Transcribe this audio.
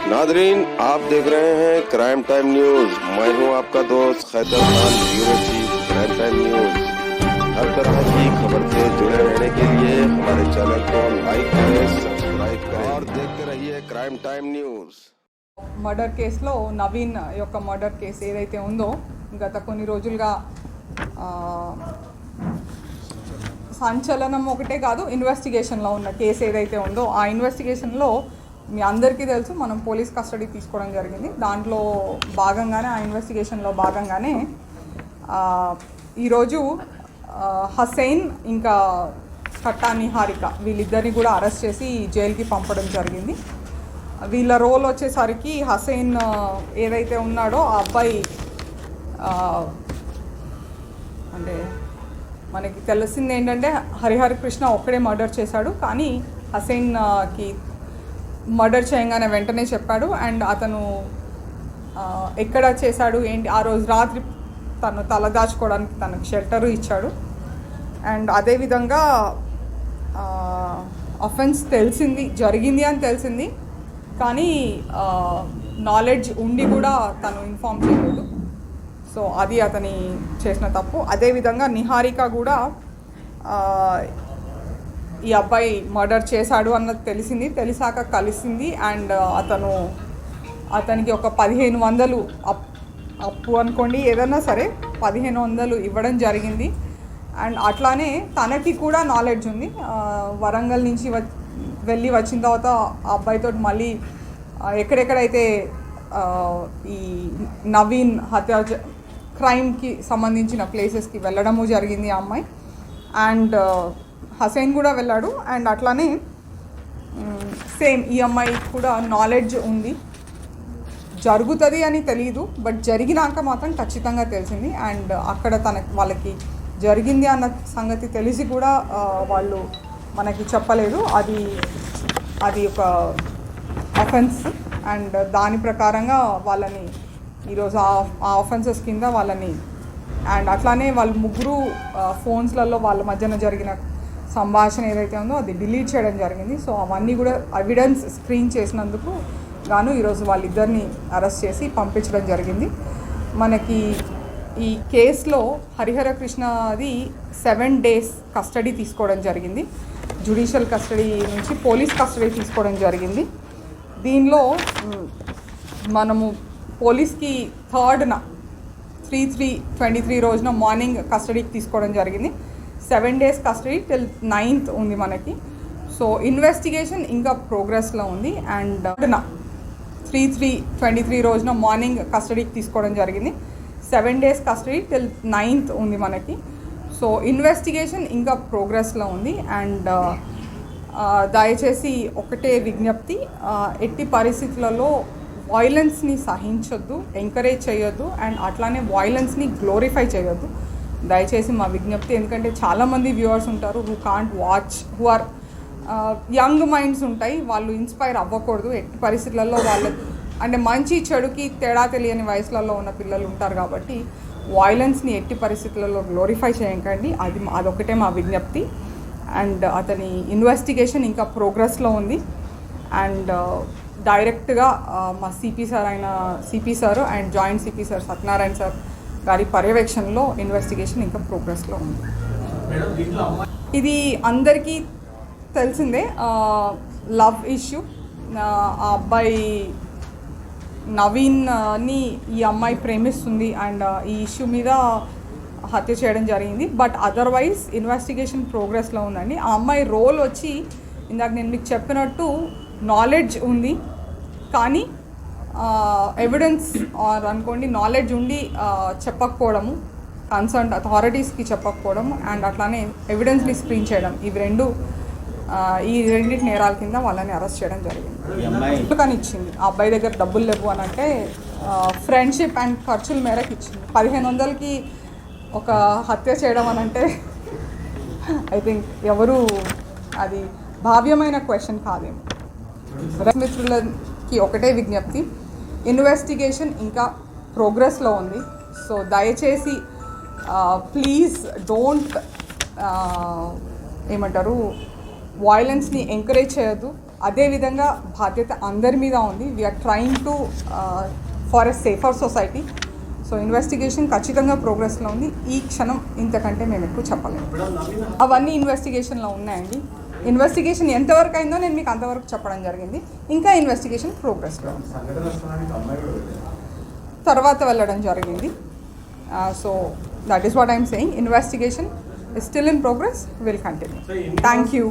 Nadreen, आप देख रहे हैं क्राइम टाइम न्यूज। मैं हूं आपका दोस्त Khaitar Khan, bureau chief crime time news. हर तरह की खबर से जुड़े रहने के लिए हमारे चैनल को लाइक करें, सब्सक्राइब करें और देखते रहिए क्राइम टाइम न्यूज। మర్డర్ కేసులో నవీన్ యొక్క మర్డర్ కేసు ఏదైతే ఉందో గత కొన్ని రోజులుగా సంచలనం ఒకటే కాదు, ఇన్వెస్టిగేషన్లో ఉన్న కేసు ఏదైతే ఉందో ఆ ఇన్వెస్టిగేషన్లో మీ అందరికీ తెలుసు మనం పోలీస్ కస్టడీ తీసుకోవడం జరిగింది. దాంట్లో భాగంగానే ఆ ఇన్వెస్టిగేషన్లో భాగంగానే ఈరోజు హసైన్ ఇంకా కట్టా నిహారిక వీళ్ళిద్దరిని కూడా అరెస్ట్ చేసి జైలుకి పంపడం జరిగింది. వీళ్ళ రోల్ వచ్చేసరికి హసైన్ ఏదైతే ఉన్నాడో ఆ అబ్బాయి అంటే మనకి తెలిసింది ఏంటంటే హరిహర కృష్ణ ఒక్కడే మర్డర్ చేశాడు, కానీ హసైన్కి మర్డర్ చేయగానే వెంటనే చెప్పాడు. అండ్ అతను ఎక్కడ చేశాడు ఏంటి, ఆ రోజు రాత్రి తను తలదాచుకోవడానికి తనకు షెల్టరు ఇచ్చాడు. అండ్ అదేవిధంగా అఫెన్స్ తెలిసింది, జరిగింది అని తెలిసింది, కానీ నాలెడ్జ్ ఉండి కూడా తను ఇన్ఫామ్ చేయలేదు. సో అది అతని చేసిన తప్పు. అదేవిధంగా నిహారిక కూడా ఈ అబ్బాయి మర్డర్ చేశాడు అన్నది తెలిసింది, తెలిసాక కలిసింది. అండ్ అతనికి ఒక 1500 అప్పు అనుకోండి, ఏదన్నా సరే 1500 ఇవ్వడం జరిగింది. అండ్ అట్లానే తనకి కూడా నాలెడ్జ్ ఉంది. వరంగల్ నుంచి వెళ్ళి వచ్చిన తర్వాత ఆ అబ్బాయితో మళ్ళీ ఎక్కడెక్కడైతే ఈ నవీన్ హత్య క్రైమ్కి సంబంధించిన ప్లేసెస్కి వెళ్ళడము జరిగింది ఆ అమ్మాయి. అండ్ హసైన్ కూడా వెళ్ళాడు. అండ్ అట్లానే సేమ్ ఈ అమ్మాయికి కూడా నాలెడ్జ్ ఉంది. జరుగుతుంది అని తెలియదు, బట్ జరిగినాక మాత్రం ఖచ్చితంగా తెలిసింది. అండ్ అక్కడ వాళ్ళకి జరిగింది అన్న సంగతి తెలిసి కూడా వాళ్ళు మనకి చెప్పలేదు. అది ఒక అఫెన్స్. అండ్ దాని ప్రకారంగా వాళ్ళని ఈరోజు ఆ అఫెన్సెస్ కింద వాళ్ళని అండ్ అట్లానే వాళ్ళు ముగ్గురు ఫోన్స్లలో వాళ్ళ మధ్యన జరిగిన సంభాషణ ఏదైతే ఉందో అది డిలీట్ చేయడం జరిగింది. సో అవన్నీ కూడా ఎవిడెన్స్ స్క్రీన్ చేసినందుకు గాను ఈరోజు వాళ్ళిద్దరిని అరెస్ట్ చేసి పంపించడం జరిగింది. మనకి ఈ కేసులో హరిహర కృష్ణది 7 days కస్టడీ తీసుకోవడం జరిగింది. జ్యుడిషియల్ కస్టడీ నుంచి పోలీస్ కస్టడీ తీసుకోవడం జరిగింది. దీనిలో మనము పోలీస్కి 3rd 3/3/23 రోజున మార్నింగ్ కస్టడీకి తీసుకోవడం జరిగింది. 7 days కస్టడీ టిల్ 9th ఉంది మనకి. సో ఇన్వెస్టిగేషన్ ఇంకా ప్రోగ్రెస్లో ఉంది. అండ్ 3/3/23 రోజున మార్నింగ్ కస్టడీకి తీసుకోవడం జరిగింది. 7 days కస్టడీ టిల్ 9th ఉంది మనకి. సో ఇన్వెస్టిగేషన్ ఇంకా ప్రోగ్రెస్లో ఉంది. అండ్ దయచేసి ఒకటే విజ్ఞప్తి, ఎట్టి పరిస్థితులలో వైలెన్స్ని సహించొద్దు, ఎంకరేజ్ చేయొద్దు. అండ్ అట్లానే వైలెన్స్ని గ్లోరిఫై చేయొద్దు దయచేసి మా విజ్ఞప్తి. ఎందుకంటే చాలామంది వ్యూవర్స్ ఉంటారు who can't watch, who are young minds ఉంటాయి, వాళ్ళు ఇన్స్పైర్ అవ్వకూడదు ఎట్టి పరిస్థితులలో. వాళ్ళు అంటే మంచి చెడుకి తేడా తెలియని వయసులలో ఉన్న పిల్లలు ఉంటారు కాబట్టి వైలెన్స్ని ఎట్టి పరిస్థితులలో గ్లోరిఫై చేయకండి. అదొకటే మా విజ్ఞప్తి. అండ్ అతని ఇన్వెస్టిగేషన్ ఇంకా ప్రోగ్రెస్లో ఉంది. అండ్ డైరెక్ట్గా మా CP sir and joint CP sir Satyanarayana sir గారి పర్యవేక్షణలో ఇన్వెస్టిగేషన్ ఇంకా ప్రోగ్రెస్లో ఉంది. ఇది అందరికీ తెలిసిందే, లవ్ ఇష్యూ. ఆ అబ్బాయి నవీన్ని ఈ అమ్మాయి ప్రేమిస్తుంది. అండ్ ఈ ఇష్యూ మీద హత్య చేయడం జరిగింది. బట్ అదర్వైజ్ ఇన్వెస్టిగేషన్ ప్రోగ్రెస్లో ఉందండి. ఆ అమ్మాయి రోల్ వచ్చి ఇందాక నేను మీకు చెప్పినట్టు నాలెడ్జ్ ఉంది, కానీ ఎవిడెన్స్ ఆర్ అనుకోండి నాలెడ్జ్ ఉండి చెప్పకపోవడము, కన్సర్న్ అథారిటీస్కి చెప్పకపోవడము, అండ్ అట్లానే ఎవిడెన్స్ని స్క్రీన్ చేయడం, ఈ రెండింటి నేరాల కింద వాళ్ళని అరెస్ట్ చేయడం జరిగింది. కానీ ఇచ్చింది ఆ అబ్బాయి దగ్గర డబ్బులు లేవు అని అంటే ఫ్రెండ్షిప్ అండ్ ఖర్చుల మేరకు ఇచ్చింది. 1500కి ఒక హత్య చేయడం అని అంటే ఐ థింక్ ఎవరు అది భావ్యమైన క్వశ్చన్ కాదేమో. మిత్రులకి ఒకటే విజ్ఞప్తి, ఇన్వెస్టిగేషన్ ఇంకా ప్రోగ్రెస్లో ఉంది. సో దయచేసి ప్లీజ్ డోంట్ ఏమంటారు వైలెన్స్ని ఎంకరేజ్ చేయొద్దు. అదేవిధంగా బాధ్యత అందరి మీద ఉంది. We are trying to far a safer society. So investigation ఖచ్చితంగా ప్రోగ్రెస్లో ఉంది. ఈ క్షణం ఇంతకంటే మేము ఎక్కువ చెప్పలేము. అవన్నీ ఇన్వెస్టిగేషన్లో ఉన్నాయండి. ఇన్వెస్టిగేషన్ ఎంతవరకు అయిందో నేను మీకు అంతవరకు చెప్పడం జరిగింది. ఇంకా ఇన్వెస్టిగేషన్ ప్రోగ్రెస్లో ఉంది. తర్వాత వెళ్ళడం జరిగింది. So that is what I'm saying. Investigation is still in progress, will continue. Thank you.